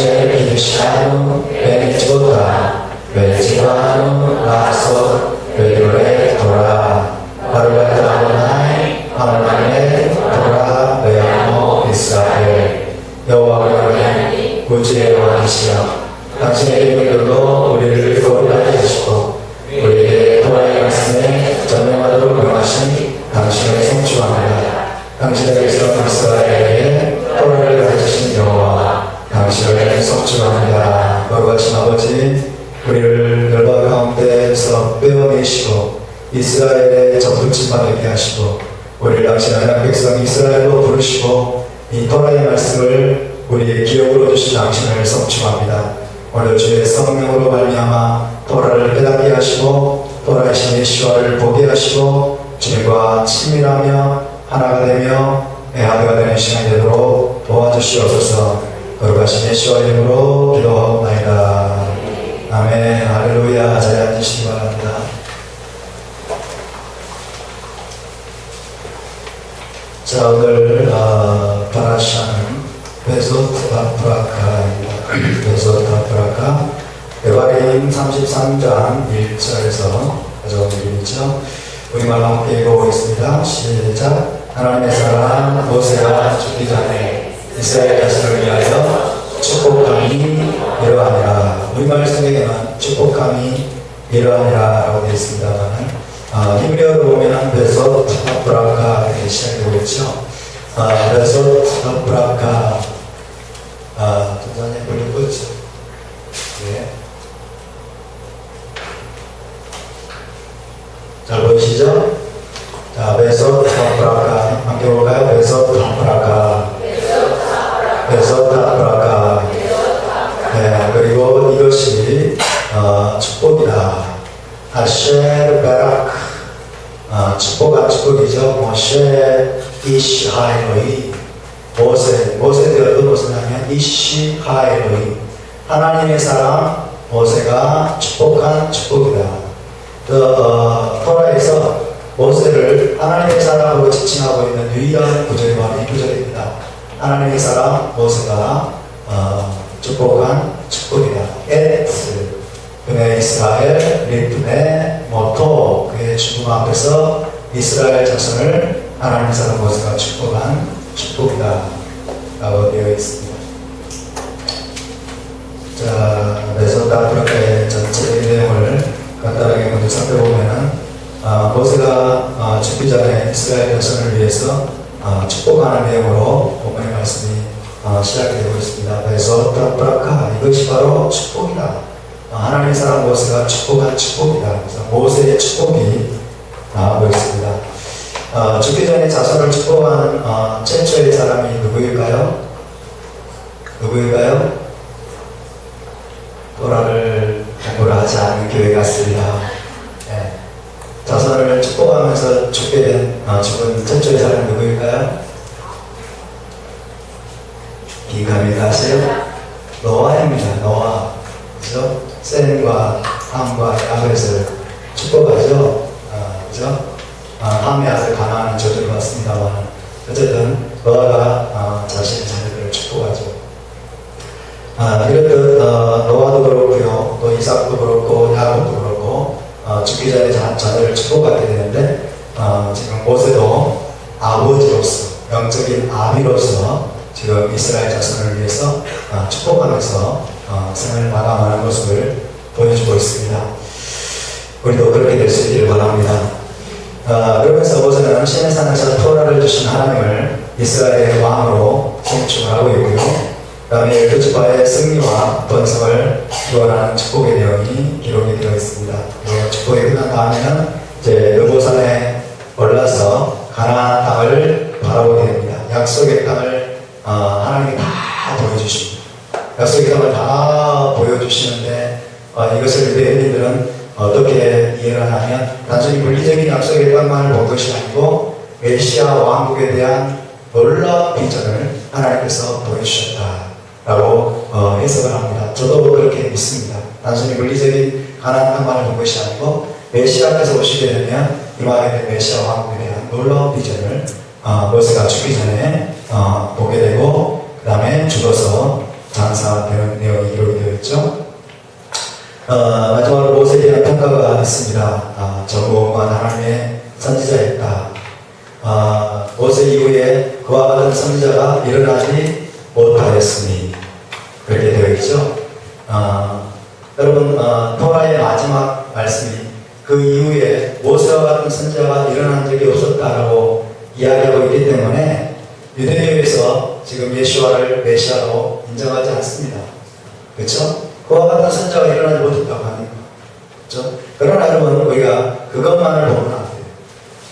nascer cristiano, benedicta, benedicano, lasso, vedere Torah, 바르바타오나이, 하나님의 Torah, 베아모, 이스라엘. 여호와는 구주의 왕이시여, 당신의 이름으로 우리를 거룩하게 하시고 우리에게 토라의 말씀에 전능하도록 명하신 당신을 성취합니다. 당신에게서 이스라엘에게 토라를 가르치신 여호와, 당신을 성취합니다. 거룩하신 아버지, 우리를 멸망 가운데에서 빼어내시고 이스라엘의 전부침만 되게 하시고 우리를 당신 하나님 백성 이스라엘로 부르시고 이 토라의 말씀을 우리의 기억으로 주신 당신을 성취합니다. 오늘 주의 성령으로 말미암아 토라를 깨닫게 하시고 토라의 신의 시화를 보게 하시고 주님과 친밀하며 하나가 되며 애하드가 되는 시간이 되도록 도와주시옵소서. 거룩하신 예수와 이름으로 기도하옵나이다. 아멘. 할렐루야. 자리에 앉으시기 바랍니다. 자, 오늘 파라샤는 베소트 바프라카입니다. 베소트 바프라카, 데바림 33장 1절에서 가져온 일이죠. 우리말로 함께 읽어보겠습니다. 시작. 하나님의 사람 모세가 죽기 전에 이스라엘 자손을 위하여 축복함이 이러하니라. 우리말 성경에는 축복함이 이러하니라 라고 되어 있습니다만 히브리어로 보면 베소트 바프라카 이렇게 시작되고 있죠. 베소트 바프라카 전자님 불리 끝. 예. 잘 보이시죠? 자, 베소트 바프라카 함께 볼까요? 베소트 바프라카, 베소트 바프라카. 네, 그리고 이것이 축복이다. 아쉐르 베라크, 축복한 축복이죠. 모세 이시하엘로이, 모세들이 어떤 것을 하면 이시하엘로이, 하나님의 사람 모세가 축복한 축복이다. 토라에서 모세를 하나님의 사람으로 지칭하고 있는 유일한 구절이 바로 이 구절입니다. 하나님의 사람 모세가 축복한 축복이다. 에트 그네 이스라엘 리프네 모토, 그의 죽음 앞에서 이스라엘 자손을 하나님의 사람 모세가 축복한 축복이다 라고 되어 있습니다. 자, 베소트 바프라카의 전체적인 내용을 간단하게 먼저 살펴보면은 모세가 죽기 전에 이스라엘 자손을 위해서 축복하는 내용으로 본문의 말씀이 시작되고 있습니다. 베소트 바프라카, 이것이 바로 축복이다. 하나님의 사람 모세가 축복한 축복이다. 그래서 모세의 축복이 나오고 있습니다. 죽기 전에 자손을 축복한 최초의 사람이 누구일까요? 누구일까요? 토라를 공부를 하지 않은 교회 같습니다. 네. 자손을 축복하면서 죽게 된 죽은 최초의 사람이 누구일까요? 기감이 가세요? 노아입니다. 노아. 그죠? 셈과 함과 야벳을 축복하죠. 그죠? 함의 아들 가나안은 저주를 받습니다만 어쨌든 노아가 자신의 자녀들을 축복하죠. 이렇듯 노아도 그렇고요, 또 이삭도 그렇고 야곱도 그렇고 죽기 전에 자녀를 축복하게 되는데 지금 모세도 아버지로서, 영적인 아비로서 지금 이스라엘 자손을 위해서 축복하면서 생을 마감하는 모습을 보여주고 있습니다. 우리도 그렇게 될 수 있기를 바랍니다. 그러면서 모세는 시내 산에서 토라를 주신 하나님을 이스라엘의 왕으로 송축을 하고 있고요. 그 다음에 12지파의 승리와 번성을 기원하는 축복의 내용이 기록이 되어 있습니다. 그리고 축복이 끝난 다음에는 이제 여보산에 올라서 가나안 땅을 바라보게 됩니다. 약속의 땅을 하나님이 다 보여주십니다. 약속의 땅을 다 보여주시는데 이것을 유대인들은 어떻게 이해를 하냐면 단순히 물리적인 약속의 땅만을 본 것이 아니고 메시아 왕국에 대한 놀라운 비전을 하나님께서 보여주셨다라고 해석을 합니다. 저도 그렇게 믿습니다. 단순히 물리적인 가나안 땅만을 본 것이 아니고 메시아께서 오시게 되면 임하게 된 메시아 왕국에 대한 놀라운 비전을 모세가 죽기 전에 보게 되고 그 다음에 죽어서 장사되는 마지막으로 모세에 대한 평가가 있습니다. 정오만 하나님의 선지자였다. 모세 이후에 그와 같은 선지자가 일어나지 못하였으니 그렇게 되어 있죠. 여러분 토라의 마지막 말씀이 그 이후에 모세와 같은 선지자가 일어난 적이 없었다라고 이야기하고 있기 때문에 유대교에서 지금 예수와를 메시아로 인정하지 않습니다. 그렇죠? 그와 같은 선지자가 일어나지 못했다고 하니까. 그렇죠? 그러나 여러분 우리가 그것만을 보면 안 돼요.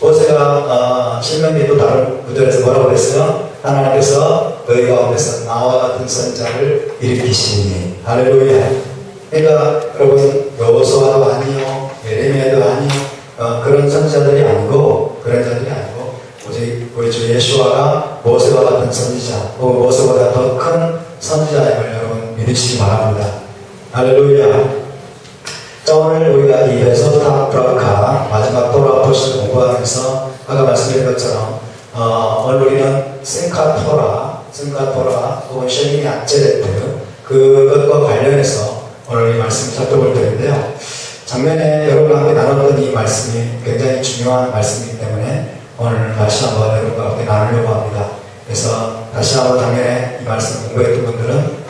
모세가 신명기 또 다른 구절에서 뭐라고 했어요? 하나님께서 너희 가운데서 나와 같은 선지자를 일으키시니 할렐루야. 그러니까 여러분 여호수아도 아니요 예레미야도 아니요 그런 선지자들이 아니고 그런 자들이 아니고 우리 주 예수와가 모세와 같은 선지자 혹은 모세보다 더 큰 선지자임을 여러분 믿으시기 바랍니다. 할렐루야. 자, 오늘 우리가 이 베소타 브라카 마지막 토라 포션 공부하면서 아까 말씀드린 것처럼 오늘 우리는 생카토라 혹은 쉐미니 아체레트 그것과 관련해서 오늘 이 말씀을 살펴볼 텐데요. 작년에 여러분과 함께 나눴던 이 말씀이 굉장히 중요한 말씀이기 때문에 오늘 다시 한번 여러분과 함께 나누려고 합니다. 그래서 다시 한번 작년에 이 말씀을 공부했던 분들은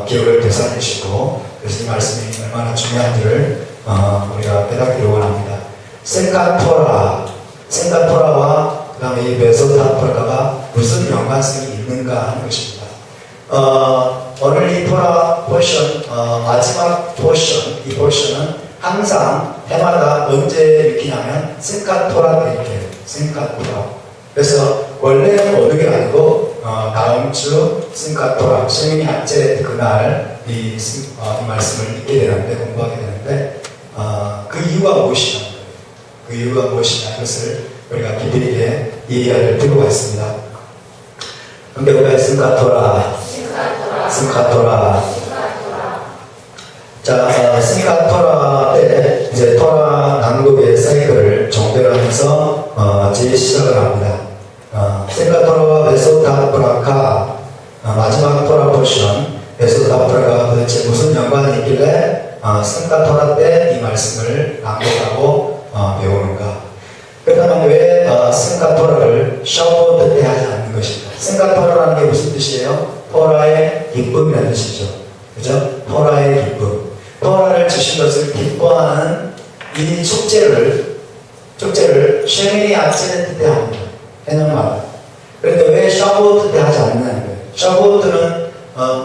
기억을 되살리시고 그래서 이 말씀이 얼마나 중요한지를 우리가 깨닫기를 원합니다. 생카토라와 그 다음에 이 베소타토라가 무슨 연관성이 있는가 하는 것입니다. 오늘 이 토라 포션, 마지막 포션, 이 포션은 항상 해마다 언제 익히냐면 생카토라 때 이렇게 생카토라. 그래서 원래는 어느 게 아니고 다음 주 생카토라, 쉐미니 아체레트 그날 이 말씀을 읽게 되는데 공부하게 되는데 그 이유가 무엇이냐? 그 이유가 무엇이냐? 이것을 우리가 깊이 있게 이해할 필요가 있습니다. 그런데 우리가 생카토라. 자, 생카토라 때 이제 토라 낭독의 사이클을 종결하면서 시작을 합니다. 생카토라와 베소타 브라카 마지막 토라 포션 베소타 브라카가 도대체 무슨 연관이 있길래 생카토라 때 이 말씀을 낭독하고 배우는가? 그렇다면 왜 생카토라를 샤워트 때 하지 않는 것인가? 생카토라라는 게 무슨 뜻이에요? 토라의 기쁨이라는 뜻이죠. 그죠? 토라의 기쁨. 토라를 주신 것을 기뻐하는 이 축제를 쉐미니 아체레트 때 합니다. 해년마다. 그런데 왜 샤보트 때 하지 않느냐는 거예요. 샤보트는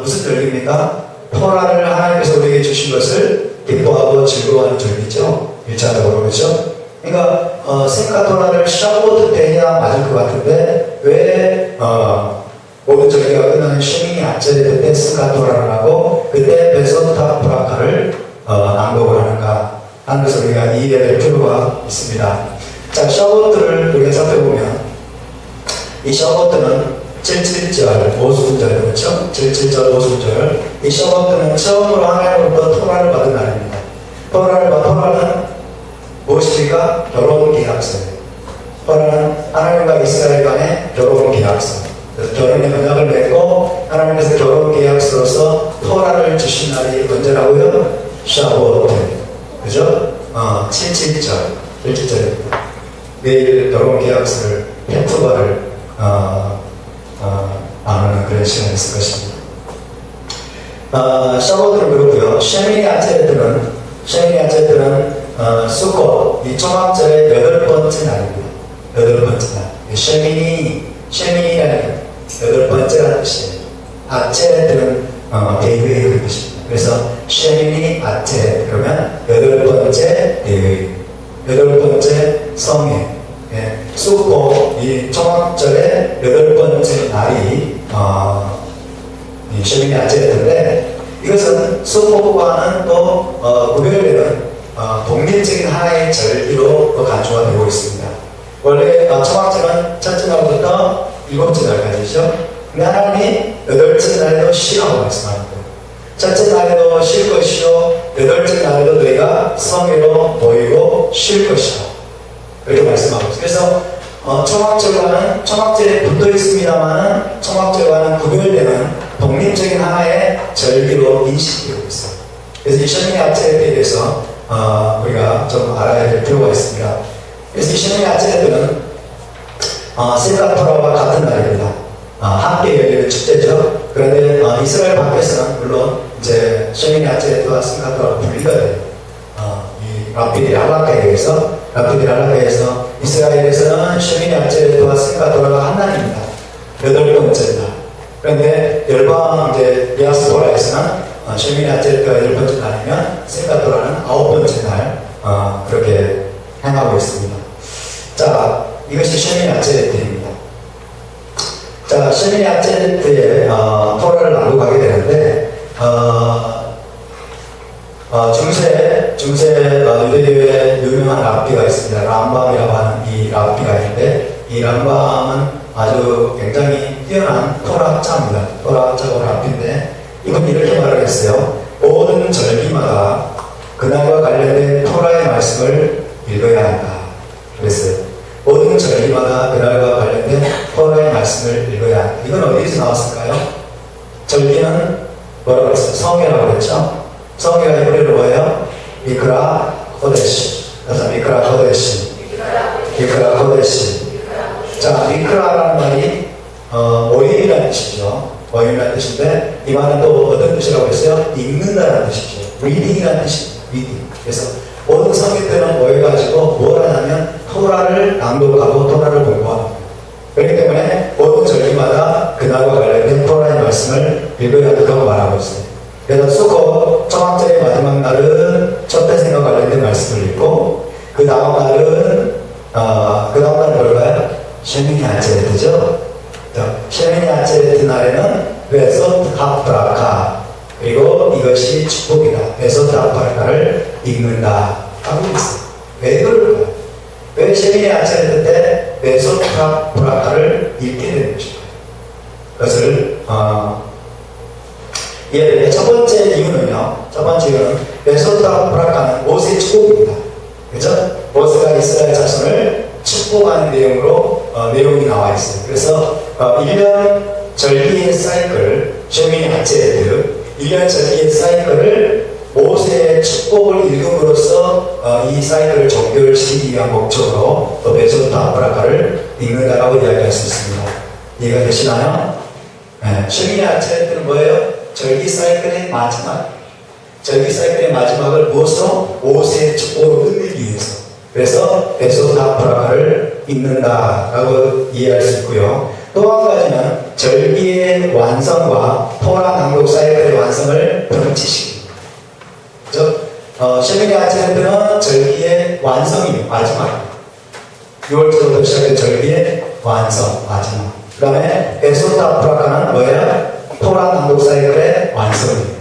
무슨 절기입니까? 토라를 하나님께서 우리에게 주신 것을 기뻐하고 즐거워하는 절기죠. 1차적으로 그렇죠? 그러니까 생카토라를 샤보트 때 해야 맞을 것 같은데 왜 모든 절기가 끝나는 쉐미니 아체레트 때 생카토라를 하고 그때 베소타 브라카를 낭독을 하는가 하는 것을 우리가 이해할 필요가 있습니다. 자, 샤보트를 우리가 살펴보면 이 샤보트는 77절 5순절 그렇죠? 77절 5순절 이 샤보트는 처음으로 하나님으로부터 토라를 받은 날입니다. 토라는 무엇입니까? 결혼 계약서예요. 토라는 하나님과 이스라엘 간의 결혼 계약서. 그래서 결혼의 언약을 맺고 하나님께서 결혼 계약서로서 토라를 주신 날이 언제라고요? 샤보트. 그죠? 77절입니다. 매일 결혼 계약서를 페프바를 나누는 그런 시간이 있을 것입니다. 샤보트는 그렇고요. 쉐미니 아체레트는 수꽃, 이 초막절의 8번째 날입니다. 8번째 날. 쉐미니라는 8번째라는 뜻이에요. 아체레트는 대회의 그 뜻입니다. 그래서 쉐미니 아체 그러면 8번째 대회, 8번째 성회. 수꽃, 이 초막절의 8번째 날이 이 쉐미니 아체레트인데 이것은 수꽃과는 또 구별되는 독립적인 하나의 절기로 간주가 되고 있습니다. 원래 초막절은 첫째 날부터 7째 날까지죠. 근데 하나님이 8째 날에도 쉬라고 말씀하는 거예요. 첫째 날에도 쉴 것이요 8째 날에도 너희가 성회로 모이고 쉴 것이다. 그렇게 말씀하고 있어요. 그래서 초막절에 붙어 있습니다만은 초막절과는 구별되는 독립적인 하나의 절기로 인식되고 있어요. 그래서 이 셰미니 아체렛에 대해서 우리가 좀 알아야 될 필요가 있습니다. 그래서 이 셰미니 아체렛은 싱가포르와 같은 날입니다. 함께 열리는 축제죠. 그런데 이스라엘 밖에서는 물론 이제 셰미니 아체렛과 싱가포르가 분리가 돼요. 이 라피디 할라카에서 이스라엘에서는 셰미니 아체렛과 싱가포르가 한 날입니다. 8번째 날. 그런데 열방 이제 디아스포라에서는 셰미니 아체렛가 10번째 날이면 싱가포르는 9번째 날 그렇게 행하고 있습니다. 자, 이것이 셰미니 아체렛입니다. 자, 셰미니 아체렛의 토라를 낭독하게 되는데 중세 유대교의 유명한 랍비가 있습니다. 람밤이라고 하는 이 랍비가 있는데 이 람밤은 아주 굉장히 뛰어난 토라학자입니다. 토라학자고 랍비인데 이분이 이렇게 말을 했어요. 모든 절기마다 그날과 관련된 토라의 말씀을 읽어야 한다. 그랬어요. 모든 절기마다 그날과 관련된 토라의 말씀을 읽어야 한다. 이건 어디서 나왔을까요? 절기는 뭐라고 했어요? 성회라고 그랬죠? 성회가 히브리어로 뭐예요? 미크라 코데시. 그래서 미크라 코데시. 자, 미크라라는 말이 모임이라는 뜻이죠. 모임이라는 뜻인데 이 말은 또 어떤 뜻이라고 했어요? 읽는다는 뜻이죠. reading이라는 뜻입니다. reading. 그래서 모든 성경 때는 모여가지고 뭘 하냐면 토라를 낭독하고 토라를 공부합니다. 그렇기 때문에 모든 절기마다 그날과 관련된 토라의 말씀을 읽어야 한다고 말하고 있어요. 그래서 수코 초막절의 마지막 날은 첫 태생과 관련된 말씀을 읽고 그 다음 날은 뭘까요? 셰미니 아체렛이죠. 셰미니 아체렛 날에는 베소트 하프라카 그리고 이것이 축복이다. 베소트 하프라카를 읽는다 하고 있어요. 왜 그럴까요? 왜 셰미니 아체렛 때 베소트 하프라카를 읽게 되는 것일까요? 그것을 첫 번째 이유는요. 베소트 하프라카는 모세의 축복입니다. 그죠? 모세가 이스라엘 자손을 축복하는 내용이 나와 있어요. 그래서 1년 절기의 사이클, 셰미니 아체렛, 1년 절기의 사이클을 모세의 축복을 읽음으로써 이 사이클을 종결시키기 위한 목적으로 또 베소트 하프라카를 읽는다라고 이야기할 수 있습니다. 이해가 되시나요? 네. 셰미니 아체렛은 뭐예요? 절기 사이클의 마지막을 무엇으로? 모세의 축복으로 끝내기 위해서. 그래서 베소트 하프라카를 읽는다라고 이해할 수 있고요. 또 한 가지는 절기의 완성과 토라 낭독 사이클의 완성을 병치시킵니다. 셰미니 아체렛은 절기의 완성이 마지막. 6월부터 시작된 절기의 완성 마지막. 그 다음에 베소트 하프라카는 뭐예요? 토라 낭독 사이클의 완성이에요.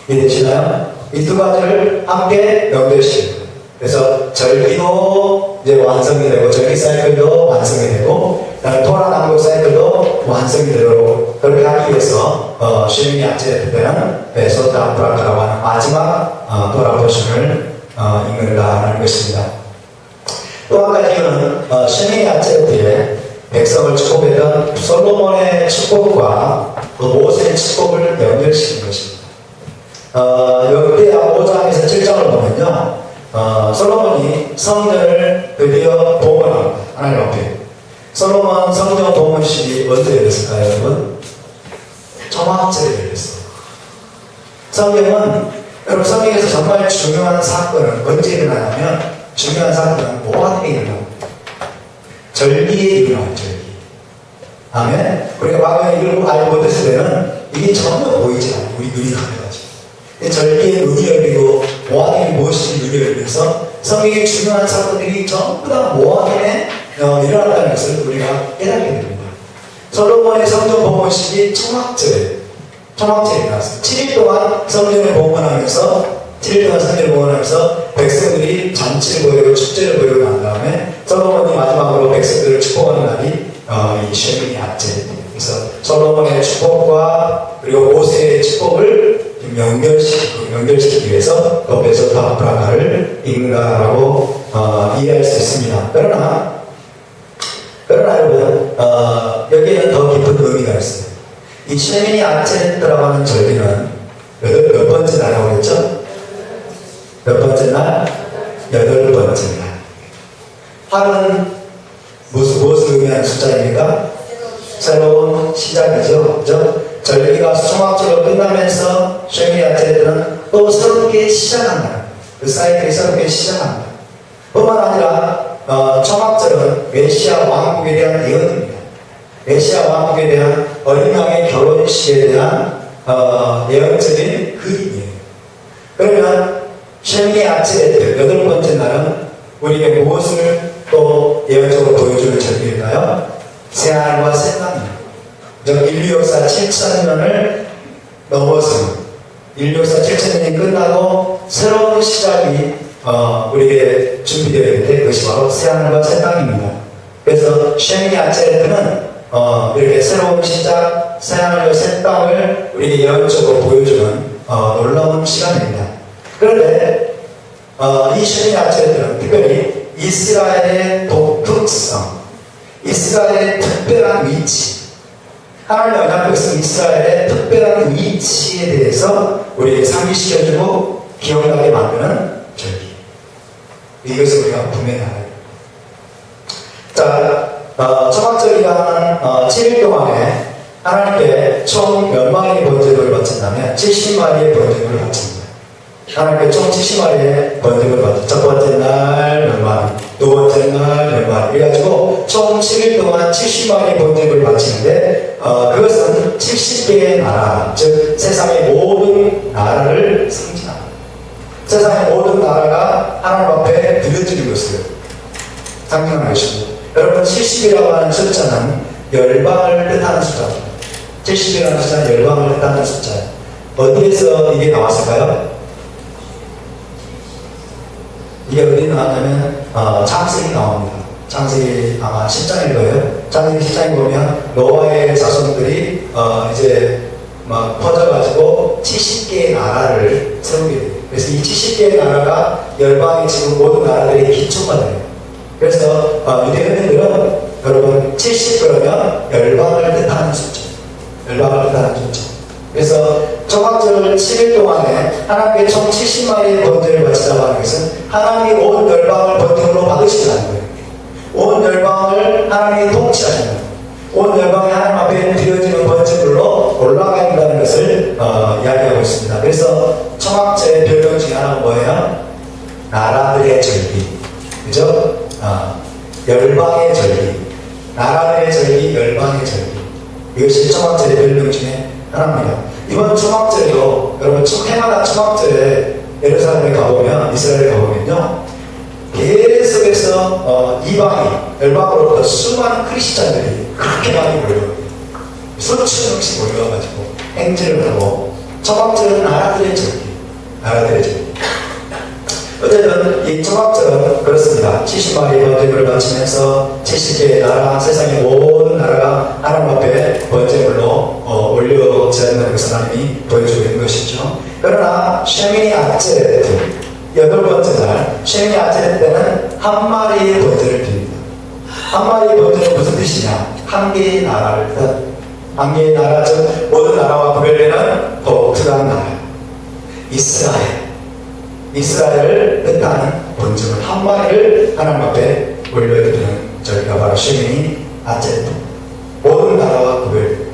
이해되시나요? 이 두 가지를 함께 연결시킵니다. 그래서 절기도 이제 완성이 되고 절기 사이클도 완성이 되고 토라 낭독 사이클도 완성이 되도록 그렇게 하기 위해서 셰미니 아체렛 때는 베소트 하프라카라고 하는 마지막 토라 포션을 읽는다는 것입니다. 또 한 가지 이유는 셰미니 아체렛에 백성을 축복했던 솔로몬의 축복과 또 모세의 축복을 연결시킨 것입니다. 역대하 5장에서 7장을 보면요. 솔로몬이 성전을 드디어 봉헌합니다. 하나님 앞에. 솔로몬 성전 봉헌식이 언제 열렸을까요, 여러분? 초막절에 열렸어요. 여러분 성경에서 정말 중요한 사건은 언제 일어나냐면 중요한 사건은 모아에 일어납니다. 절기에 일어나요, 절기. 아멘. 우리가 과거에 이걸 알고 못했을 때는 이게 전혀 보이지 않아요. 우리 눈이 가려가지고. 절기에 눈이 열리고 모아에 무엇이 눈이 열려서 성경의 중요한 사건들이 전부 다 모아에 일어났다는 것을 우리가 깨닫게 됩니다. 솔로몬의 성전 봉헌식이 초막절에 일어났어요. 7일 동안 성전을 봉헌하면서 백성들이 잔치를 보이고 축제를 보이고 난 다음에 솔로몬이 마지막으로 백성들을 축복하는 날이 이 셰미니 아체렛입니다. 그래서 솔로몬의 축복과 그리고 모세의 축복을 연결시키기 위해서 또 베소트 하프라카를 읽는다라고 이해할 수 있습니다. 그러나 여러분 여기에는 더 깊은 의미가 있어요. 이 셰미니 아체렛이라고 하는 절기는 몇 번째 번째 날이라고 했죠? 몇 번째 날? 8번째 날. 8은 무엇을 의미하는 숫자입니까? 새로운 시작이죠. 그죠? 절기가 초막절로 끝나면서 쉐미 아체트는 또 새롭게 시작한다. 그 사이클이 새롭게 시작한다. 뿐만 아니라 초막절은 메시아 왕국에 대한 예언입니다. 메시아 왕국에 대한 어린 양의 결혼식에 대한 예언적인 그림이에요. 그러면 쉐미 아체트 8번째 날은 우리에게 무엇을 또 예언적으로 보여주는 절기일까요? 새하늘과 새 땅입니다. 인류 역사 7,000년을 넘어서 인류 역사 7,000년이 끝나고 새로운 시작이 우리에게 준비되어 있는데 그것이 바로 새하늘과 새 땅입니다. 그래서 쉐미 아체트는 이렇게 새로운 시작, 새하늘과 새 땅을 우리에게 예언적으로 보여주는 놀라운 시간입니다. 그런데 이 쉐미 아체트는 특별히 이스라엘의 독특성, 이스라엘의 특별한 위치, 하나님의 언약 백성 이스라엘의 특별한 위치에 대해서 우리에게 상기시켜주고 기억나게 만드는 절기. 이것을 우리가 분명히 알아야 돼요. 자, 초막절기가 7일 동안에 하나님께 총 몇 마리의 번제물을 바친다면 70마리의 번제물을 바칩니다. 하나님께 총 70마리의 번제물을 바칩니다. 첫 번째 날 몇 마리, 두 번째 날 몇 마리. 그래가지고 총 7일 동안 70마리의 번제물을 바치는데 그것은 70개의 나라, 즉 세상의 모든 나라를 상징합니다. 세상의 모든 나라가 하나님 앞에 드려지는 것을 상징하는 것이고, 여러분 70이라고 하는 숫자는 열방을 뜻하는 숫자입니다. 70이라는 숫자는 열방을 뜻하는 숫자예요. 어디에서 이게 나왔을까요? 이게 어디 나왔냐면 창세기 나옵니다. 창세기 아마 10장일 거예요. 창세기 10장에 보면 노아의 자손들이 이제 막 퍼져가지고 70개의 나라를 세우게 돼요. 그래서 이 70개의 나라가 열방의 지금 모든 나라들의 기초가 돼요. 그래서 유대인들은 여러분 70 그러면 열방을 뜻하는 숫자, 열방을 뜻하는 숫자. 그래서 초막절 7일 동안에 하나님께 총 70마리의 번제를 바치자고 하는 것은 하나님이 온 열방을 번제물로 받으시라는 거예요. 온 열방을 하나님이 통치하시는 거예요. 온 열방이 하나님 앞에 드려지는 번제물로 올라가야 한다는 것을 이야기하고 있습니다. 그래서 초막절의 별명 중에 하나가 뭐예요? 나라들의 절기. 그죠? 열방의 절기. 나라들의 절기, 열방의 절기. 이것이 초막절의 별명 중에 하나입니다. 이번 초막절에도 여러분 해마다 초막절에 예루살렘에 가보면, 이스라엘에 가보면요, 계속해서 이방이 열방으로부터 수많은 크리스찬들이 그렇게 많이 몰려요. 수천 명씩 몰려와가지고 행진을 하고, 초막절은 나라들의 절기, 나라들의 절기. 어쨌든 이 초막절은 그렇습니다. 70마리의 번제물을 바치면서 70개의 나라, 세상의 모든 나라가 하나님 앞에 번제물로 올려지는 것을 하나님이 보여주고 있는 것이죠. 그러나 쉐미니 아체트 8번째 날, 쉐미니 아체트 때는 한 마리의 번제를 드립니다. 한 마리의 번제는 무슨 뜻이냐? 한 개의 나라를 뜻. 한 개의 나라, 즉 모든 나라와 구별되는 독특한 나라, 이스라엘을 뜻하는 번제물 한 마리를 하나님 앞에 올려드리는 절기가 바로 쉐미니 아체트. 모든 나라와 구별.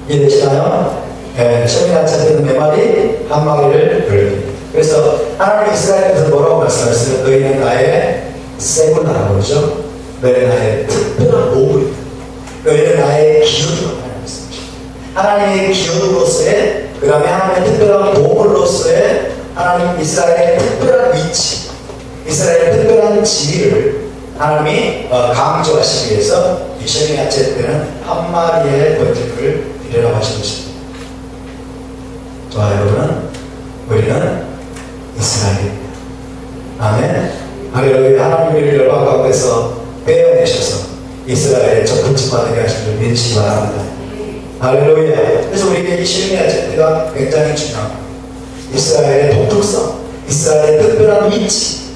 이해되시나요? 쉐미니 아체트는 몇 마리? 한 마리를 올려드립니다. 그래서 하나님 이스라엘에서 뭐라고 말씀하셨어요? 너희는 나의 세군나라고 그러죠? 너희는 나의 특별한 보물이다. 너희는 나의 기업이라고 말씀하셨죠. 하나님의 기업으로서의, 그 다음에 하나님의 특별한 보물로서의 하나님 이스라엘의 특별한 위치, 이스라엘의 특별한 지위를 하나님이 강조하시기 위해서 이 쉐미니 아체트는 한 마리의 번제물을 드리라고 하신 것입니다. 좋아요, 여러분. 우리는 이스라엘입니다. 아멘. 할렐루야. 하나님이 우리를 열방 가운데서 빼어내셔서 이스라엘의 적군집 받게 하신 줄 믿으시기 바랍니다. 할렐루야. 그래서 우리에게 이 쉐미니 아체트가 굉장히 중요합니다. 이스라엘의 독특성, 이스라엘의 특별한 위치,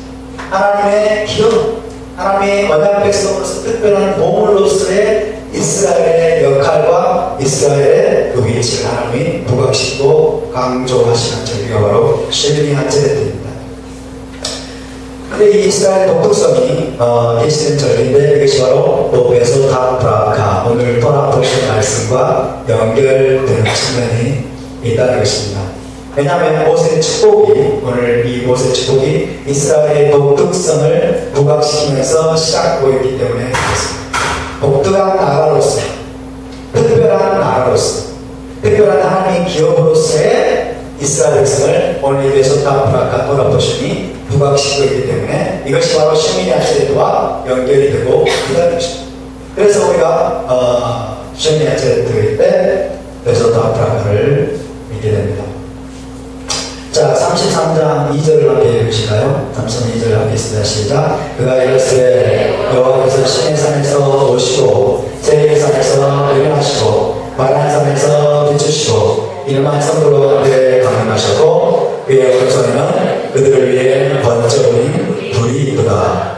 하나님의 기업, 하나님의 언약 백성으로서 특별한 보물로서의 이스라엘의 역할과 절기와 이스라엘의 그 위치를 하나님이 부각시키고 강조하시는 절기가 바로 쉐미니 아체레트입니다. 근데 이 이스라엘 독특성이 계시는 절기인데 이것이 바로 노베소 타프라카, 오늘 토라포의 말씀과 연결되는 측면이 있다는 것입니다. 왜냐하면 모세의 축복이, 오늘 이 모세의 축복이 이스라엘의 독특성을 부각시키면서 시작하고 있기 때문에 그렇습니다. 독특한 나라로서, 특별한 나라로서, 특별한 하나님의 기업으로서의 이스라엘 백성을 오늘 노베소 타프라카 토라포션이 부각시키고 있기 때문에 이것이 바로 쉐미니 아체레트와 연결이 되고 있다는 것입니다. 그래서 우리가 쉐미니 아체레트일 때 노베소 타프라카를 믿게 됩니다. 자, 33장 2절을 함께 읽으실까요? 32절 함께 있습니다. 시작. 그가 이르시되 여호와께서 시내 산에서 오시고 세일 산에서 일어나시고 바란 산에서 비추시고 일만 성도로 그에 강림하셨고 그의 오른손에는 그들을 위해 번쩍이는 불이 있도다.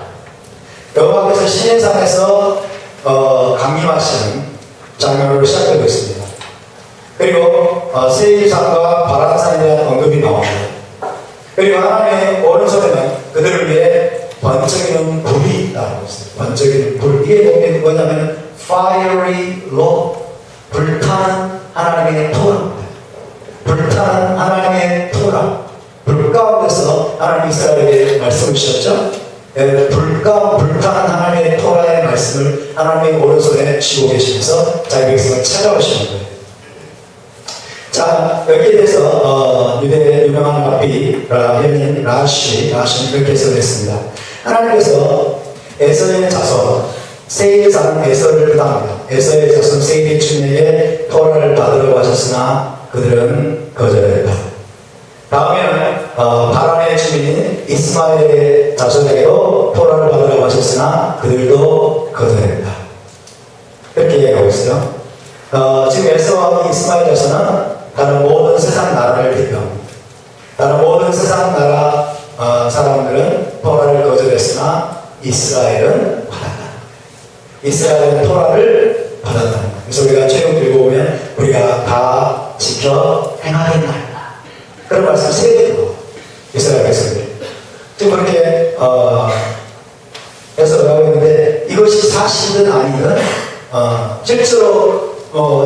여호와께서 시내 산에서 강림하시는 장면으로 시작되고 있습니다. 그리고 세일산과 바란산에 대한 언급이 나옵니다. 그리고 하나님의 오른손에는 그들을 위해 번쩍이는 불이 있다고 했어요. 번쩍이는 불. 이게 뭐냐면 fiery law, 불타는 하나님의 토라입니다. 불타는 하나님의 토라. 불 가운데서 하나님 이스라엘에게 말씀을 주셨죠. 불타는 하나님의 토라의 말씀을 하나님의 오른손에 쥐고 계시면서 자기 백성을 찾아오시는 거예요. 자, 여기에 대해서 유대의 유명한 rabbi 라시는 이렇게 해석했습니다. 하나님께서 에서의 자손 세일산 에서를 부담합니다. 에서의 자손 세일의 주님에게 토라를 받으려고 하셨으나 그들은 거절했다. 다음에는 바란의 주민인 이스마엘의 자손에게도 토라를 받으려고 하셨으나 그들도 거절했다. 이렇게 얘기하고 있어요. 지금 에서와 이스마엘 자손은 다른 모든 세상 나라를 대표합니다. 다른 모든 세상 나라 사람들은 토라를 거절했으나 이스라엘은 받았다. 이스라엘은 토라를 받았다. 그래서 우리가 최근 읽어보면 우리가 다 지켜 행하겠나이다. 그런 말씀 세 개로 이스라엘 백성들 지금 그렇게 해석을 하고 있는데 이것이 사실은 아니든 실제로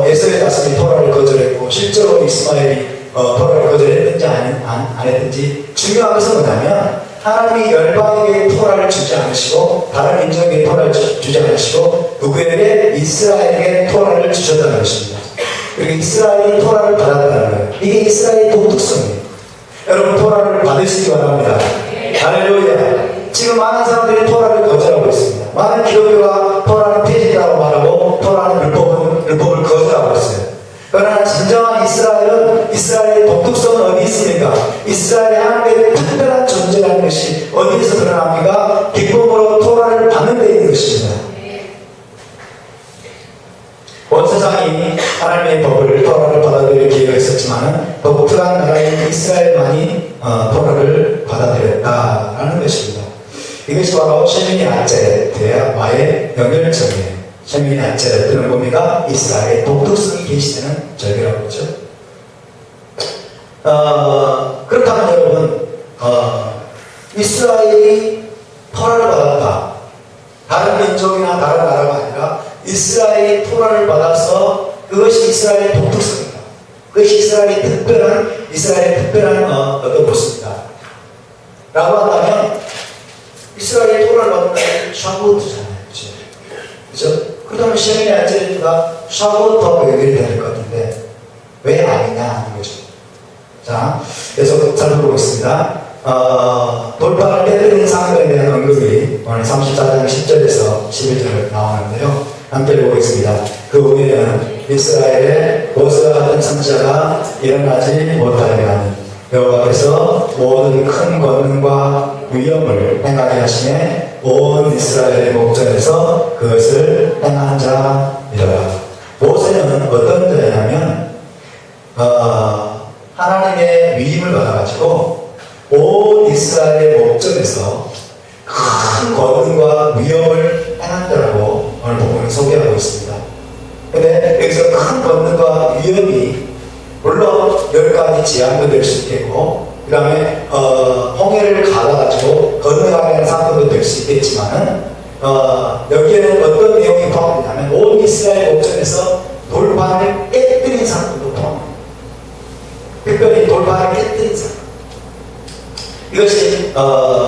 에서의 자손이 토라를 거절했고 실제로 이스마엘이 토라를 거절했든지 안 했든지 중요한 것은 뭐냐면 하나님이 열방에게 토라를 주지 않으시고 다른 민족에게 토라를 주지 않으시고 누구에게? 이스라엘에게 토라를 주셨다는 것입니다. 그리고 이스라엘이 토라를 받았다는 거예요. 이게 이스라엘의 독특성이에요. 여러분 토라를 받으시기 바랍니다. 할렐루야. 지금 많은 사람들이 토라를 거절하고 있습니다. 많은 기독교가 토라는 폐지라고 말하고 토라는 율법을 거절하고 있어요. 그러나 진정한 이스라엘은 이스라엘의 독특성은 어디 있습니까? 이스라엘의 하나님의 특별한 존재라는 것이 어디에서 드러납니까? 기쁨으로 토라를 받는 데 있는 것입니다. 온 세상이 하나님의 법을 토라를 받아들일 기회가 있었지만 독특한 나라인 이스라엘만이 토라를 받아들였다라는 것입니다. 이것이 바로 쉐미니 아체레트와의 연결점이에요. 쉐미니 아체레트는 뭡니까? 이스라엘의 독특성이 계시되는 절기라고 그러죠. 그렇다면 여러분 이스라엘이 토라를 받았다. 다른 민족이나 다른 나라가 아니라 이스라엘이 토라를 받아서 그것이 이스라엘의 독특성이다. 그것이 이스라엘의 특별한 어떤 모습이다. 라고 한다면 이스라엘이 토라를 받는 날이 샤브오트잖아요. 그죠? 그렇다면 쉐미니 아체레트가 샤브오트하고 연결이 될 것 같은데 왜 아니냐 하는 거죠. 자, 계속 살펴보겠습니다. 돌판을 깨뜨린 사건에 대한 언급이 오늘 34장 10절에서 11절 나오는데요. 함께 보겠습니다. 그 후에는 이스라엘의 모세와 같은 선지자가 일어나지 못하게 하는 여호와께서 모든 큰 권능과 위엄을 행하게 하시매 온 이스라엘의 목전에서 그것을 행한 자이더라. 모세는 어떤 자냐면 하나님의 위임을 받아가지고 온 이스라엘의 목전에서 큰 권능과 위엄을 행한 자라고 오늘 본문을 소개하고 있습니다. 근데 여기서 큰 권능과 위험이 물론 10가지 지향도 될 수 있겠고 그 다음에 홍해를 갈아가지고 건너가게 하는 사건도 될 수 있겠지만은 여기에는 어떤 내용이 포함되냐면 온 이스라엘 목전에서 돌판을 깨뜨린 사건도 포함합니다. 특별히 돌판을 깨뜨린 사건. 이것이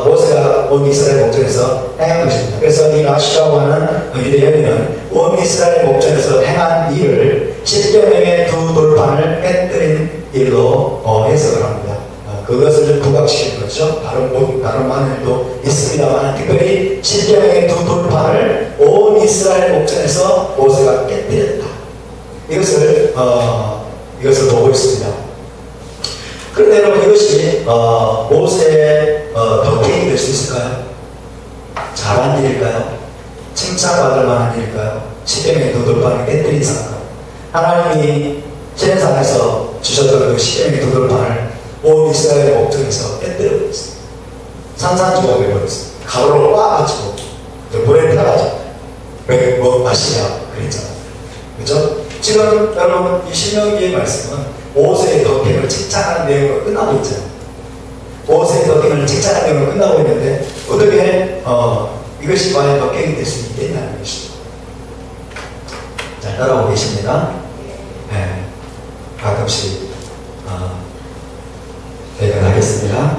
모세가 온 이스라엘 목전에서 행한 것입니다. 그래서 이 라시라고 하는 유대인은 온 이스라엘 목전에서 행한 일을 십계명의 두 돌판을 깨뜨린 일로 해석을 합니다. 그것을 부각시키는 거죠. 다른 말도 있습니다만 특별히 십계명의 두 돌판을 온 이스라엘 목전에서 모세가 깨뜨렸다. 이것을 보고 있습니다. 그런데 여러분 이것이 모세의 덕행이 될 수 있을까요? 잘한 일일까요? 칭찬받을 만한 일일까요? 십계명의 두 돌판을 깨뜨린 사건. 하나님이 시내산에서 주셨던 그 십계명의 두 돌판을 온 이스라엘 목전에서 깨뜨려버렸어요. 산산조각 해버렸어요. 가루로 꽉가지고 물에 타가지고 뭐 마시냐 그랬잖아요. 그죠? 지금 여러분 이 신명기의 말씀은 모세의 덕행을 칭찬하는 내용으로 끝나고 있잖아요. 모세의 덕행을 칭찬하는 내용으로 끝나고 있는데 어떻게 이것이 과연 덕행이 될 수 있겠냐는 것이죠. 잘 따라오고 계십니다. 네, 가끔씩 대변하겠습니다.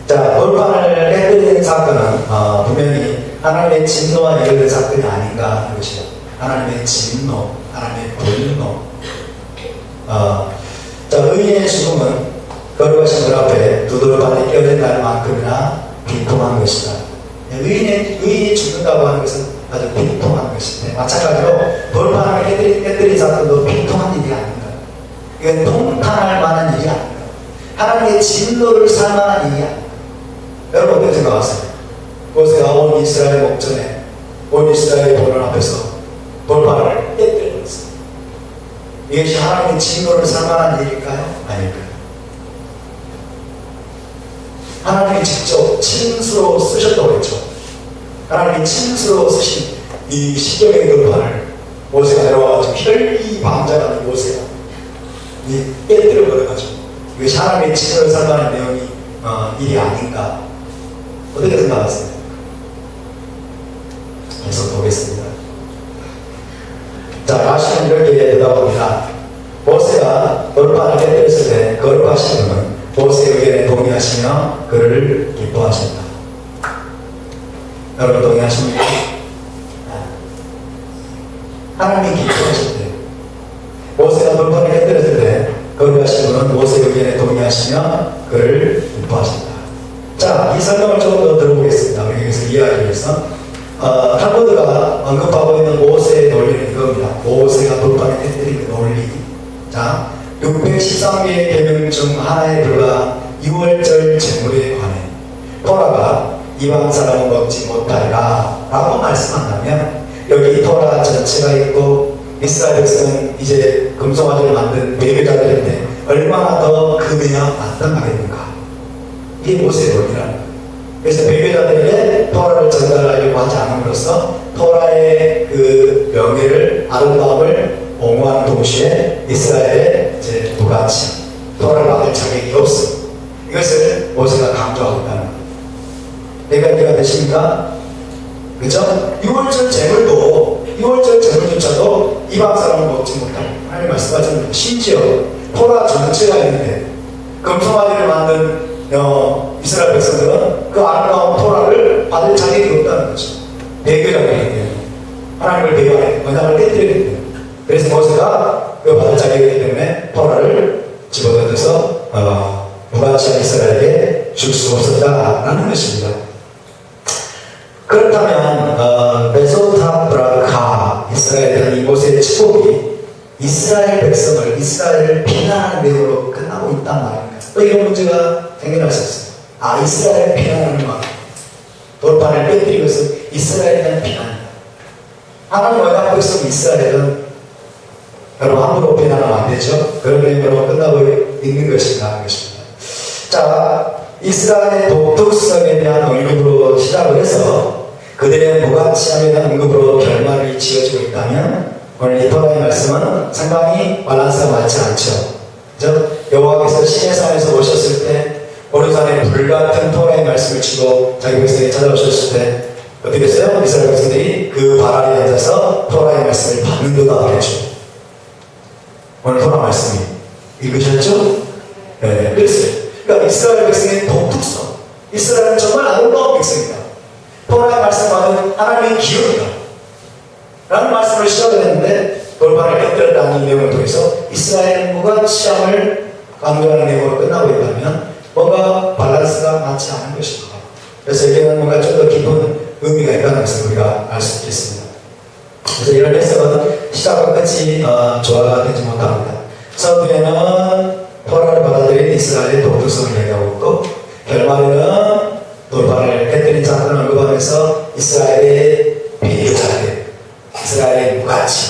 자, 돌판을 깨뜨리는 사건은 분명히 하나님의 진노와 이르는 사건이 아닌가 하는 것이죠. 하나님의 진노, 하나님의 분노. 자, 의인의 죽음은 거룩하신 분 앞에 두 돌판이 껴진다는 만큼이나 비통한 것이다. 의인이 죽는다고 하는 것은 아주 비통한 것인데, 마찬가지로 돌판을 깨뜨린 사건도 비통한 일이 아닌가. 이건 통탄할 만한 일이 아닌가. 하나님의 진노를 살 만한 일이 아닌가. 여러분 어떻게 생각하세요? 모세가 온 이스라엘 목전에 온 이스라엘 보는 앞에서 돌판을 깨뜨렸어요. 이것이 하나님의 진노를 살 만한 일일까요? 아닐까요? 하나님이 직접 친수로 쓰셨다고 했죠. 하나님이 친수로 쓰신 이 십계명의 돌판을 모세가 내려와가지고 혈기방자가 아닌 모세가 깨뜨려버려가지고 이것이 하나님의 진노를 살 만한 내용이 일이 아닌가. 어떻게 생각하세요? 계속 보겠습니다. 자, 라시는 이렇게 대답합니다. 모세가 돌판을 깨뜨렸을 때 거룩하신 분은 모세의 의견에 동의하시며 그를 기뻐하셨다. 여러분 동의하십니까? 하나님이 기뻐하셨대요. 모세가 돌판을 깨뜨렸을 때 거룩하신 분은 모세의 의견에 동의하시며 그를 기뻐하셨다. 자, 이 설명을 조금 더 들어보겠습니다. 우리 여기서 이해하기 위해서. 탈무드가 언급하고 있는 모세의 논리는 이겁니다. 모세가 돌판에 깨뜨린 논리. 자, 613개의 계명 중 하나에 불과한 6월절 제물에 관해 토라가 이방 사람은 먹지 못하리라 라고 말씀한다면 여기 토라 전체가 있고 이스라엘 백성은 이제 금송아지를 만든 배교자들인데 얼마나 더 금해야 마땅하겠는가. 이게 모세의 논리라는 거예요. 그래서 배교자들에게 토라를 전달하려고 하지 않음으로써 토라의 그 명예를 아름다움을 옹호하는 동시에 이스라엘의 이제 부가치 토라를 받을 자격이 없음. 이것을 모세가 강조하고 있다는 거예요. 이해가 되십니까? 그죠? 6월절 제물조차도 이방 사람은 먹지 못하고 하나님 말씀하셨는데 심지어 토라 전체가 있는데 금송아지를 만든 이스라엘 백성들은 그 아름다운 토라를 받을 자격이 없다는 거죠. 배교자이기 때문에 하나님을 배교하는 언약을 깨뜨리기 때문에. 그래서 모세가 그 받을 자격이기 때문에 토라를 집어던져서 무가치한 이스라엘에게 줄 수 없었다라는 것입니다. 그렇다면 메소타브라카 이스라엘은 이 모세의 축복이 이스라엘 백성을 이스라엘을 비난하는 내용으로 끝나고 있단 말입니다. 또 이런 문제가 생겨날 수 있어요. 이스라엘을 비난하는 것, 돌판을 깨뜨린 것은 이스라엘에 대한 비난이다. 하나님 언약 백성 이스라엘은 여러분 함부로 비난하면 안 되죠. 그런 내용으로 끝나고 있는 것이다. 자, 이스라엘의 독특성에 대한 언급으로 시작을 해서 그들의 무가치함에 대한 언급으로 결말이 지어지고 있다면 오늘 이 토라의 말씀은 상당히 밸런스가 맞지 않죠. 그죠? 여호와께서 시내산에서 오셨을 때 오르산에 불같은 토라의 말씀을 치고 자기 백성이 찾아오셨을 때 어떻게 됐어요? 이스라엘 백성들이 그 발 아래에 앉아서 토라의 말씀을 받는도다 그랬죠. 오늘 토라 말씀이 읽으셨죠? 네, 그랬어요. 그러니까 이스라엘 백성의 독특성, 이스라엘은 정말 아름다운 백성이다. 토라의 말씀과는 하나님의 기업이다 라는 말씀을 시작을 했는데 돌판을 깨뜨렸다는 내용을 통해서 이스라엘의 무가치함을 강조하는 내용으로 끝나고 있다면 뭔가 밸런스가 맞지 않은 것이다. 그래서 여기에는 뭔가 좀 더 깊은 의미가 있다는 것을 우리가 알 수 있겠습니다. 그래서 이런 해석은 시작과 끝이 조화가 되지 못합니다. 서두에는 토라를 받아들인 이스라엘의 독특성을 얘기하고 있고 결말에는 돌판을 깨뜨린 사건을 언급하면서 이스라엘의 비교자들, 이스라엘의 무가치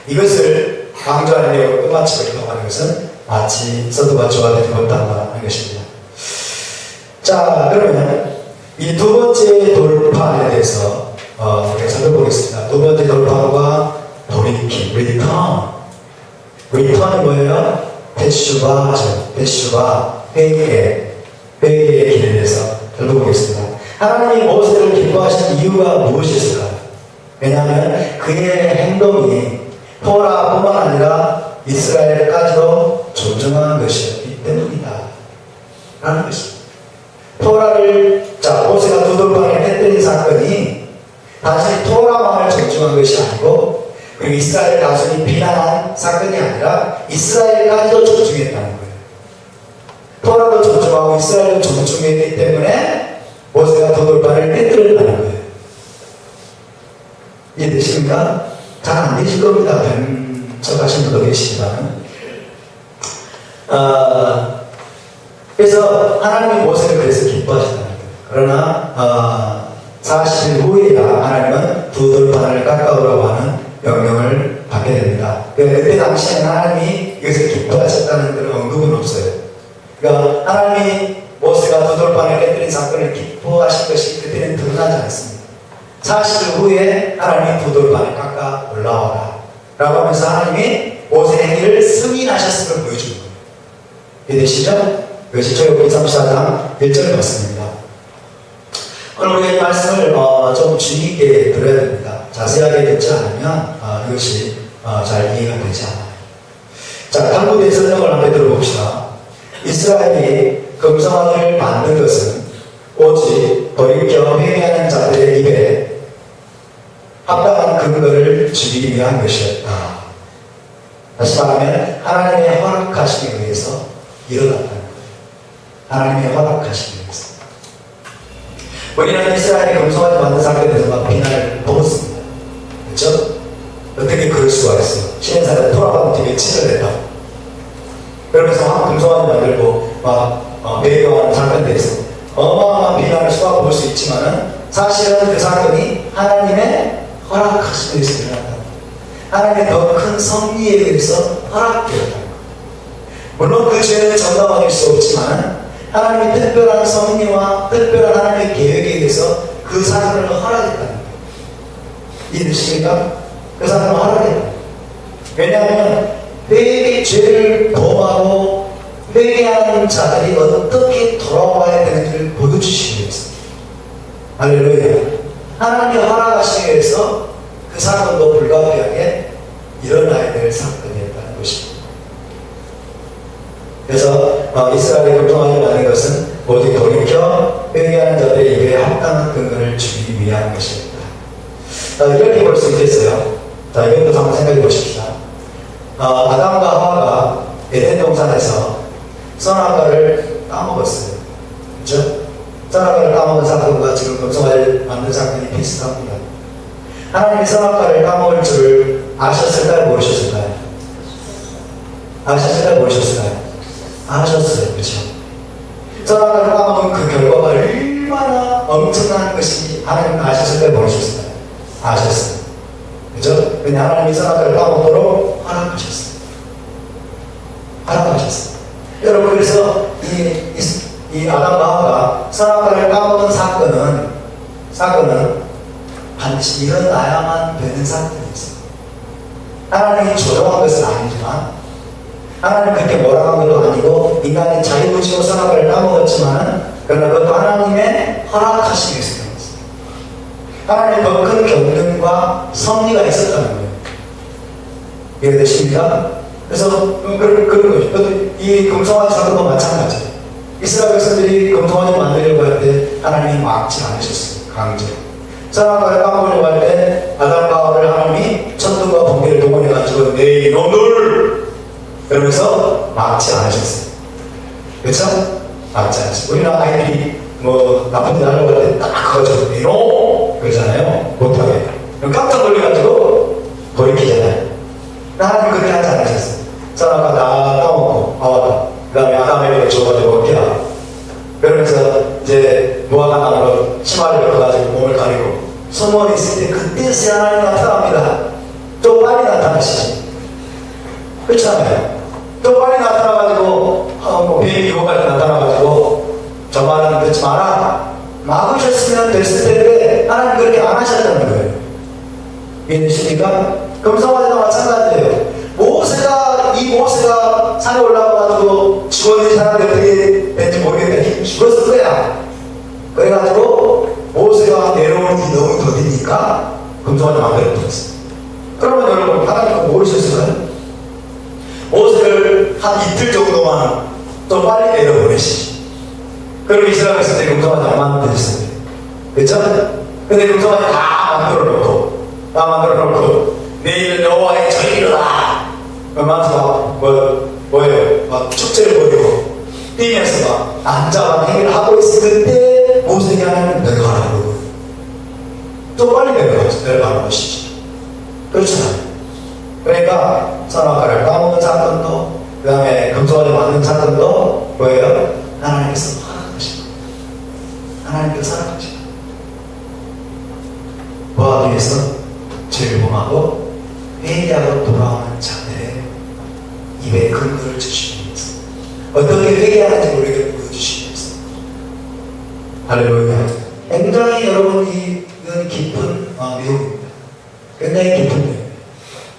이것을 강조하는 내용을 끝마치고 있다고 하는 것은 마치 서두가 조화되지 못한다는 것입니다. 자, 그러면 이 두 번째 돌판에 대해서 우리가 살펴보겠습니다. 두 번째 돌판과 돌이킴, 리턴이 뭐예요? 베슈바, 회개의 길에 대해서 살펴보겠습니다. 하나님이 모세를 기뻐하시는 이유가 무엇이었을까요? 왜냐하면 그의 행동이 토라뿐만 아니라 이스라엘까지도 존중하는 것이었기 때문이다 라는 것입니다. 토라를 모세가 두 돌판을 깨뜨린 사건이 단순히 토라만을 존중한 것이 아니고 그리고 이스라엘 단순히 비난한 사건이 아니라 이스라엘까지도 존중했다는 거예요. 토라도 존중하고 이스라엘도 존중했기 때문에 모세가 두 돌판을 깨뜨렸다는 거예요. 이해되십니까? 잘 안 되실 겁니다. 척하신 분도 계시지만. 그래서 하나님이 모세를 그래서 기뻐하셨다는 거예요. 그러나 40일 후에야 하나님은 두 돌판을 깎아오라고 하는 명령을 받게 됩니다. 그때 당시에는 하나님이 이것을 기뻐하셨다는 그런 언급은 없어요. 그러니까 하나님이 모세가 두 돌판을 깨뜨린 사건을 기뻐하신 것이 그때는 드러나지 않습니다. 40일 후에 하나님이 두 돌판을 깎아 올라와라 라고 하면서 하나님이 모세의 행위를 승인하셨음을 보여주는 거예요. 이해되시죠? 이것이 출애굽기 34장 1절을 봤습니다. 오늘 우리가 이 말씀을 좀 주의 깊게 들어야 됩니다. 자세하게 듣지 않으면 이것이 잘 이해가 되지 않아요. 자, talmud의 설명을 한번 들어봅시다. 이스라엘이 금송아지를 만든 것은 오직 돌이켜 회개하는 자들의 입에 합당한 근거를 주기 위한 것이었다. 다시 말하면 하나님의 허락하심에 의해서 일어났다는 거예요. 하나님의 허락하심에 의해서. 우리는 이스라엘이 금송아지 만든 사건에 대해서 막 비난을 먹었습니다. 그렇죠? 어떻게 그럴 수가 있어요? 시내산에 토라받은 뒤에 치절했다고. 그러면서 금송아지 만들고 막 배교하는 사건에 대해서 어마어마한 비난을 쏟아부을 수 있지만은 사실은 그 사건이 하나님의 허락하심에 의해서 일어났다. 하나님의 더 큰 섭리에 의해서 허락되었다. 물론 그 죄는 정당화될 수 없지만 하나님의 특별한 섭리와 특별한 하나님의 계획에 의해서 그 사건을 허락했다는 거예요. 이해되십니까? 그 사건을 허락했다. 왜냐하면 회개의 죄를 범하고 회개하는 자들이 어떻게 돌아와야 되는지를 보여주시기 위해서. 할렐루야. 하나님의 허락하시기 위해서 그 사건도 불가피하게 일어나야 될 사건이었다는 것입니다. 그래서 이스라엘의 금송아지를 만든 것은 오직 돌이켜 회개하는 자들의 입에 합당한 근거를 주기 위한 것입니다. 이렇게 볼 수 있겠어요. 자, 이것도 한번 생각해 보십시다. 아담과 하와가 에덴 동산에서 선악과를 까먹었어요. 그렇죠? 선악과를 까먹은 사건과 지금 금송아지를 만든 사건이 비슷합니다. 하나님이 선악과를 까먹을 줄 아셨을까요? 모르셨을까요? 아셨을까요? 모르셨을까요? 아셨어요. 그렇죠? 선악과를 까먹은 그 결과가 얼마나 엄청난 것인지 하나님은 아셨을까요? 모르셨을까요? 아셨어요. 그렇죠? 근데 하나님이 선악과를 까먹도록 허락하셨어요. 허락하셨어요. 여러분, 그래서 이 아담과 하와가 선악과를 까먹은 사건은 반드시 일어나야만 되는 사건이 있어요. 하나님이 조정한 것은 아니지만, 하나님 그렇게 몰아간 것도 아니고, 인간이 자유의지로 선악을 까먹었지만, 그러나 그것도 하나님의 허락하심에 있었던 것입니다. 하나님의 더 큰 경륜과 섭리가 있었다는 거예요. 이해되십니까? 그래서 그런 거죠. 이 금송아지 사건도 마찬가지예요. 이스라엘 백성들이 금송아지를 만들려고 할 때 하나님이 막지 않으셨어요. 강제로. 선악과를 까먹으려고 할 때 아담과 하와를 하나님이 천둥과 번개를 동원해가지고 내 이놈들! 그러면서 막지 않으셨어요. 그렇죠? 막지 않으셨어요. 우리는 아이들이 뭐 나쁜 일 하려고 할 때 딱 그거죠. 내 이놈! 그러잖아요. 못하게. 깜짝 놀래가지고 돌이키잖아요. 하나님 그렇게 하지 않으셨어요. 선악과 다 까먹고 하와가 그 다음에 아담에게 줘가지고 먹기라. 그러면서 이제 무화과 나무로 치마를 엮어가지고 몸을 가리고 숨어 있을 때 그때서야 하나님 나타납니다. 좀 빨리 나타나시지. 그렇잖아요. 좀 빨리 나타나가지고 비행기 오갈 때 나타나가지고 저 말은 듣지 마라. 막으셨으면 됐을 텐데 하나님 그렇게 안 하셨다는 거예요. 믿으십니까? 금송아지도 마찬가지예요. 모세가 산에 올라가가지고 죽었는 사람들 어떻게 된지 모르겠는데 죽었을 거야. 그래가지고 모세가 내려오는 게 너무 더디니까 금송아지 만들어버렸어. 그러면 여러분 하나님 그거 모르셨을까요? 모세를 한 이틀 정도만 좀 빨리 내려보내시지. 그리고 이스라엘 백성들이 금송아지 안 만들었어요. 그렇죠? 근데 금송아지 다 만들어 놓고 내일 여호와의 절기로다. 그러면서 뭐예요? 막 축제를 벌이고 뛰면서 막 앉아만 행위를 하고 있을 때 모세에게 하나님은 내려가라 그러고 좀 빨리 내려가는 것이지. 그렇잖아요. 그러니까 선악과를 까먹는 사건도 그 다음에 금송아지 만든 사건도 뭐예요? 하나님께서 허락하신 거예요. 하나님께서 허락하신 거예요. 뭐하기 위해서? 죄를 범하고 회개하고 돌아오는 자들의 입에 근거를 주시기 위해서, 어떻게 회개하는지 우리에게 보여주시기 위해서. 할렐루야. 굉장히 여러분 이건 깊은 내용입니다. 굉장히 깊은 내용입니다.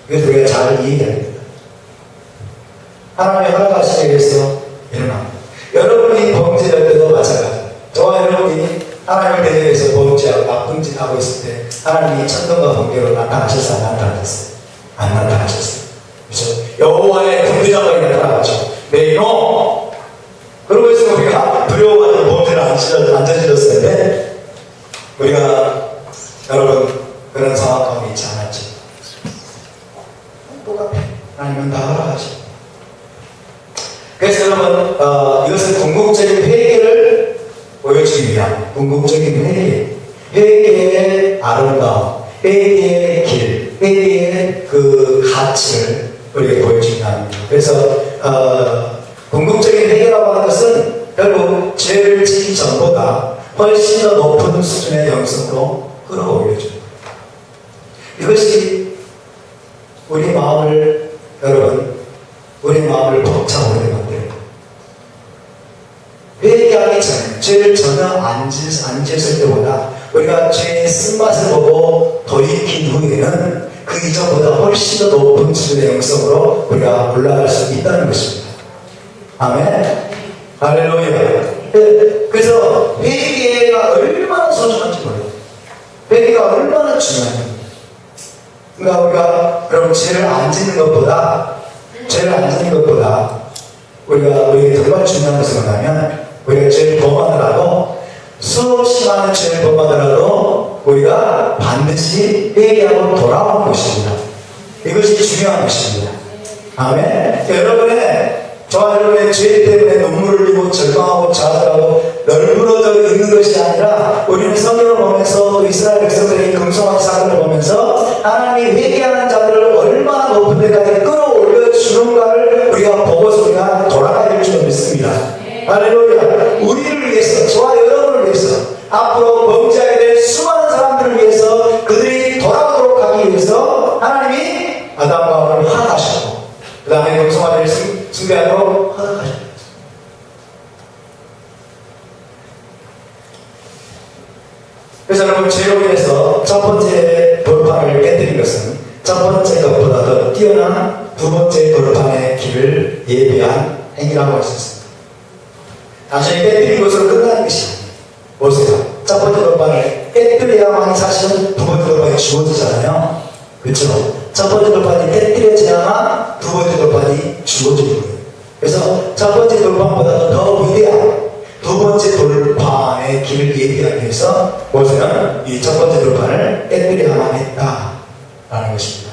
그래서 우리가 잘 이해해야 됩니다. 하나님의 허락하시기 위해서 일어납니다. 여러분이 범죄할 때도 마찬가지입니다. 저와 여러분이 하나님을 대적해서 범죄하고 나쁜 짓 하고 있을 때 하나님이 천둥과 번개로 나타나셨어요? 안 나타나셨어요? 안 나타나셨어요. 그래서 여호와의 군대장관이 나타나가지고 내 이놈! 그러고 있으면 우리가 두려워가지고 범죄를 안 저질렀을 텐데 우리가 여러분 그런 상황 가운데 있지 않았죠. 똑같아. 하나님은 다 허락하시고. 그래서 여러분 이것은 궁극적인 회개를 보여주기 위한 궁극적인 회개의 아름다움, 회개의 길, 회개의 그 가치를 우리에게 보여주기 위함입니다. 그래서 궁극적인 회개라고 하는 것은 결국 죄를 지기 전보다 훨씬 더 높은 수준의 영성으로 끌어올려줍니다. 이것이 우리 마음을 벅차오르게 만듭니다. 회개하기 전에 죄를 전혀 안 지었을 때보다 우리가 죄의 쓴맛을 보고 돌이킨 후에는 그 이전보다 훨씬 더 높은 수준의 영성으로 우리가 올라갈 수 있다는 것입니다. 아멘. 할렐루야. 그래서 회개가 얼마나 소중한지 몰라요. 회개가 얼마나 중요한지. 그러니까 우리가 그럼 죄를 안 짓는 것보다 우리에게 정말 중요한 것은 뭐냐면 우리가 죄를 범하더라도 수없이 많은 죄를 범하더라도 우리가 반드시 회개하고 돌아오는 것입니다. 이것이 중요한 것입니다. 아멘. 저와 여러분의 죄 때문에 눈물을 흘리고 절망하고 좌절하고 널브러져 있는 것이 아니라 우리는 성경을 보면서 또 이스라엘 백성들의 금송아지 사건을 보면서 하나님이 회개하는 자들을 얼마나 높은 데까지 끌어올려 주는가를 우리가 보고서 우리가 돌아가야 될 줄 믿습니다. 할렐루야. 우리를 위해서, 저와 여러분을 위해서, 앞으로 범죄하게 될 수많은 사람들을 위해서 그들이 돌아오도록 하기 위해서 하나님이 아담과 하와를 허락하셨고 그 다음에 금송아지를 숭배하도록 허락하셨습니다. 그래서 여러분 죄로 인해서 그래서 첫 번째 돌판을 깨뜨린 것은 첫 번째 것보다 더 뛰어난 두 번째 돌판의 길을 예비한 행위라고 할 수 있습니다. 단순히 깨뜨린 것으로 끝나는 것이 아니에요. 보세요. 첫 번째 돌판을 깨뜨려야만 사실은 두 번째 돌판이 주어지잖아요. 그렇죠? 첫 번째 돌판이 깨뜨려져야만 두 번째 돌판이 주어지는 거예요. 그래서 첫 번째 돌판보다 더 위대한 두 번째 돌판의 길을 예비하기 위해서 모세는 이 첫 번째 돌판을 깨뜨려야만 했다라는 것입니다.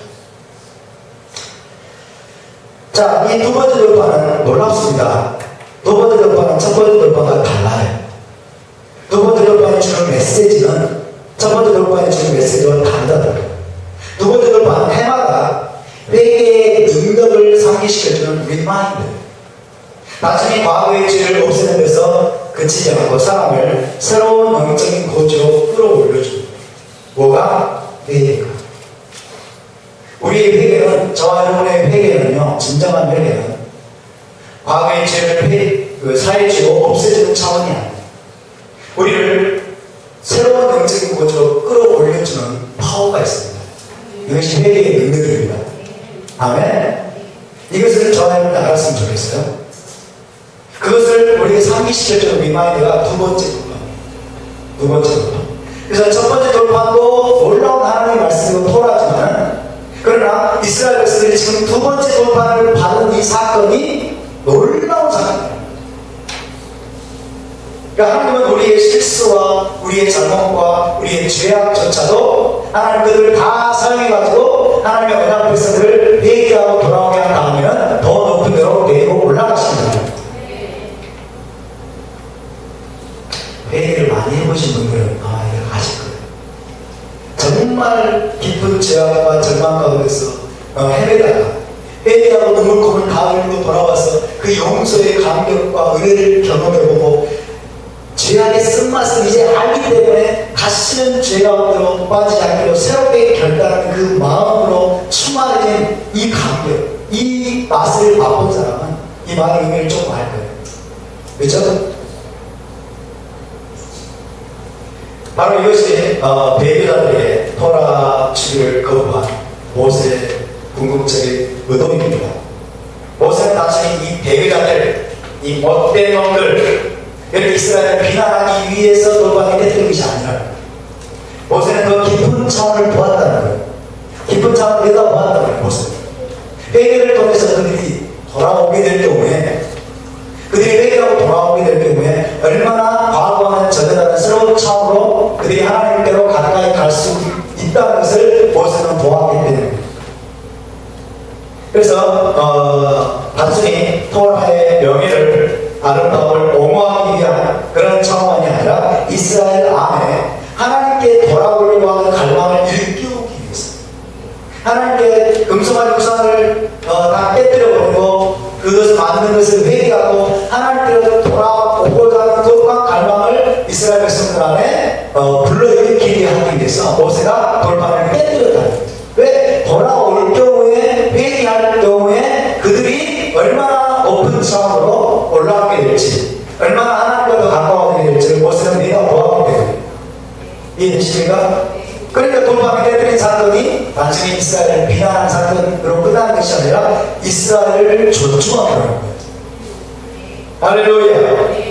자, 이 두 번째 돌판은 놀랍습니다. 두 번째 돌판은 첫 번째 돌판과 달라요. 두 번째 돌판이 주는 메시지는 첫 번째 돌판이 주는 메시지와 다르다고요. 두 번째 돌판은 해마다 회개의 능력을 상기시켜주는 리마인드. 단순히 과거의 죄를 없애는 데서 그치지 않고 사람을 새로운 영적인 고지로 끌어올려줍니다. 뭐가? 회개가. 우리의 회개는, 저와 여러분의 회개는요, 진정한 회개는 과거의 죄를 사해주고 없애주는 차원이 아닙니다. 우리를 새로운 영적인 고지로 끌어올려주는 파워가 있습니다. 이것이 회개의 능력입니다. 아멘. 이것을 저와 여러분이 알았으면 좋겠어요. 그것을 우리에게 상기시켜주는 리마인드가 두 번째 돌판. 두 번째 돌판. 그래서 첫 번째 돌판도 놀라운 하나님의 말씀은 토라지만, 그러나 이스라엘 백성들이 지금 두 번째 돌판을 받은 이 사건이 놀라운 사건입니다. 그러니까 하나님은 우리의 실수와 우리의 잘못과 우리의 죄악조차도 하나님 그들을 다 사용해가지고 하나님의 언약 백성들을 회개하고 돌아오게 한 다음에는 더 높은 데로 데리고 올라가십니다. 회개를 많이 해보신 분들은 아마 이걸 아실 거예요. 정말 깊은 죄악과 절망 가운데서 헤매다가 회개하고 눈물콧을 다 흘리고 돌아와서 그 용서의 감격과 은혜를 경험해보고 죄악의 쓴맛을 이제 알기 때문에 다시는 죄 가운데로 빠지지 않기로 새롭게 결단하는 그 마음으로 충만해진 이 감격, 이 맛을 맛본 사람은 이 말의 의미를 조금 알 거예요. 그렇죠? 바로 이것이 배교자들에게 토라 주기를 거부한 모세의 궁극적인 의도입니다. 모세는 단순히 이 배교자들, 이 못된 놈들, 이렇게 이스라엘을 비난하기 위해서 돌판에 깨뜨린 것이 아니라 모세는 그 깊은 차원을 보았다는 거예요. 깊은 차원을 내다보았다는 거예요. 모세는 회개를 통해서 그들이 돌아오게 될 경우에, 그들이 회개하고 돌아오게 될 경우에 얼마나 과거와는 전해다른 새로운 차원으로 그들이 하나님께로 가까이 갈 수 있다는 것을 모세는 보았기 때문입니다. 그래서 단순히 토라의 명예를, 아름다움을 옹호하기 위한 그런 차원이 아니라 이스라엘 안에 하나님께 돌아오려고 하는 갈망을 일깨우기 위해서, 하나님께 금송아지 우상을 다 깨뜨려버리고 그것을 만든 것을 회개하고 하나님께로 돌아오고자 하는 그것과 갈망을 이스라엘 백성들 안에 불러일으키게 하기 위해서 모세가 돌판을 깨뜨렸다는 거죠. 왜? 돌아올 경우에, 회개할 경우에 그들이 얼마나 높은 차원으로 올라가게 될지, 얼마나 하나님과 더 가까워지게 될지를 모세는 내다보았기 때문에. 이해되십니까? 그러니까 돌판을 깨뜨린 사건이 단순히 이스라엘을 비난하는 사건으로 끝나는 것이 아니라 이스라엘을 존중하는 거예요. 할렐루야.